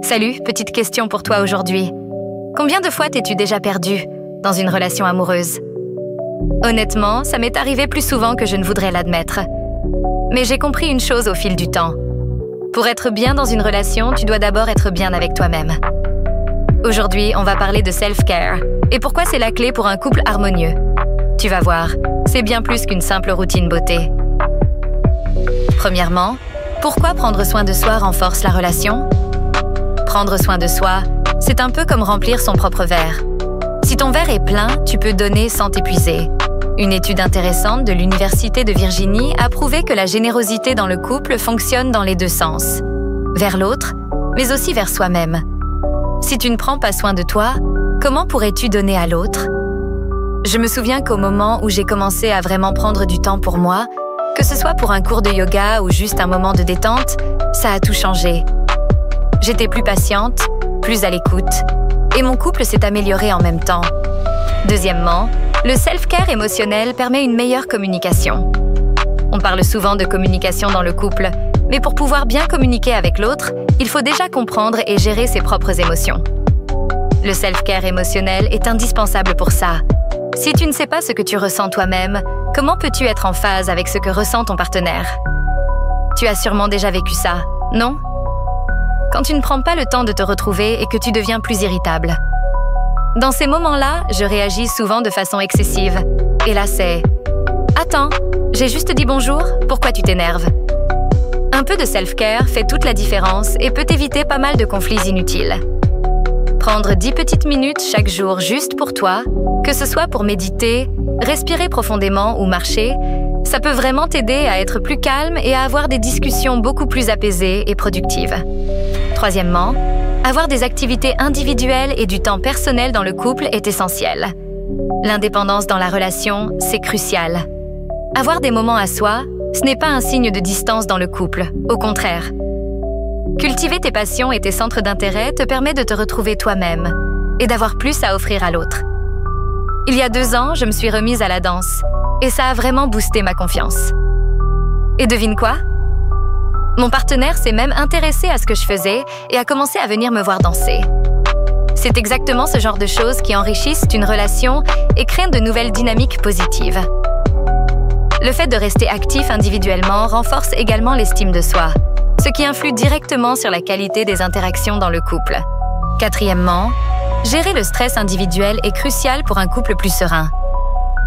Salut, petite question pour toi aujourd'hui. Combien de fois t'es-tu déjà perdu dans une relation amoureuse? Honnêtement, ça m'est arrivé plus souvent que je ne voudrais l'admettre. Mais j'ai compris une chose au fil du temps. Pour être bien dans une relation, tu dois d'abord être bien avec toi-même. Aujourd'hui, on va parler de self-care et pourquoi c'est la clé pour un couple harmonieux. Tu vas voir, c'est bien plus qu'une simple routine beauté. Premièrement, pourquoi prendre soin de soi renforce la relation? Prendre soin de soi, c'est un peu comme remplir son propre verre. Si ton verre est plein, tu peux donner sans t'épuiser. Une étude intéressante de l'Université de Virginie a prouvé que la générosité dans le couple fonctionne dans les deux sens. Vers l'autre, mais aussi vers soi-même. Si tu ne prends pas soin de toi, comment pourrais-tu donner à l'autre? Je me souviens qu'au moment où j'ai commencé à vraiment prendre du temps pour moi, que ce soit pour un cours de yoga ou juste un moment de détente, ça a tout changé. J'étais plus patiente, plus à l'écoute, et mon couple s'est amélioré en même temps. Deuxièmement, le self-care émotionnel permet une meilleure communication. On parle souvent de communication dans le couple, mais pour pouvoir bien communiquer avec l'autre, il faut déjà comprendre et gérer ses propres émotions. Le self-care émotionnel est indispensable pour ça. Si tu ne sais pas ce que tu ressens toi-même, comment peux-tu être en phase avec ce que ressent ton partenaire? Tu as sûrement déjà vécu ça, non? Quand tu ne prends pas le temps de te retrouver et que tu deviens plus irritable. Dans ces moments-là, je réagis souvent de façon excessive. Et là, c'est « Attends, j'ai juste dit bonjour, pourquoi tu t'énerves ?» Un peu de self-care fait toute la différence et peut éviter pas mal de conflits inutiles. Prendre 10 petites minutes chaque jour juste pour toi, que ce soit pour méditer, respirer profondément ou marcher, ça peut vraiment t'aider à être plus calme et à avoir des discussions beaucoup plus apaisées et productives. Troisièmement, avoir des activités individuelles et du temps personnel dans le couple est essentiel. L'indépendance dans la relation, c'est crucial. Avoir des moments à soi, ce n'est pas un signe de distance dans le couple, au contraire. Cultiver tes passions et tes centres d'intérêt te permet de te retrouver toi-même et d'avoir plus à offrir à l'autre. Il y a 2 ans, je me suis remise à la danse et ça a vraiment boosté ma confiance. Et devine quoi? Mon partenaire s'est même intéressé à ce que je faisais et a commencé à venir me voir danser. C'est exactement ce genre de choses qui enrichissent une relation et créent de nouvelles dynamiques positives. Le fait de rester actif individuellement renforce également l'estime de soi, ce qui influe directement sur la qualité des interactions dans le couple. Quatrièmement, gérer le stress individuel est crucial pour un couple plus serein.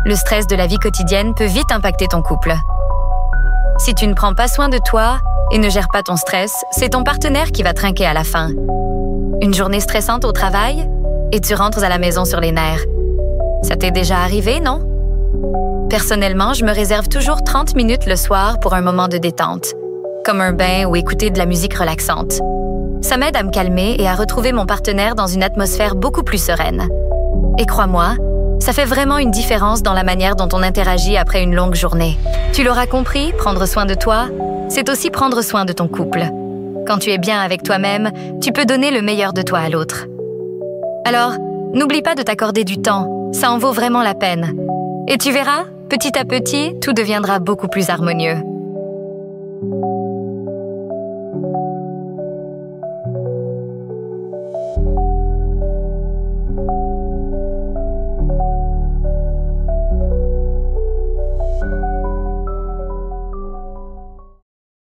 Le stress de la vie quotidienne peut vite impacter ton couple. Si tu ne prends pas soin de toi et ne gères pas ton stress, c'est ton partenaire qui va trinquer à la fin. Une journée stressante au travail et tu rentres à la maison sur les nerfs. Ça t'est déjà arrivé, non? Personnellement, je me réserve toujours 30 minutes le soir pour un moment de détente, comme un bain ou écouter de la musique relaxante. Ça m'aide à me calmer et à retrouver mon partenaire dans une atmosphère beaucoup plus sereine. Et crois-moi, ça fait vraiment une différence dans la manière dont on interagit après une longue journée. Tu l'auras compris, prendre soin de toi, c'est aussi prendre soin de ton couple. Quand tu es bien avec toi-même, tu peux donner le meilleur de toi à l'autre. Alors, n'oublie pas de t'accorder du temps, ça en vaut vraiment la peine. Et tu verras, petit à petit, tout deviendra beaucoup plus harmonieux.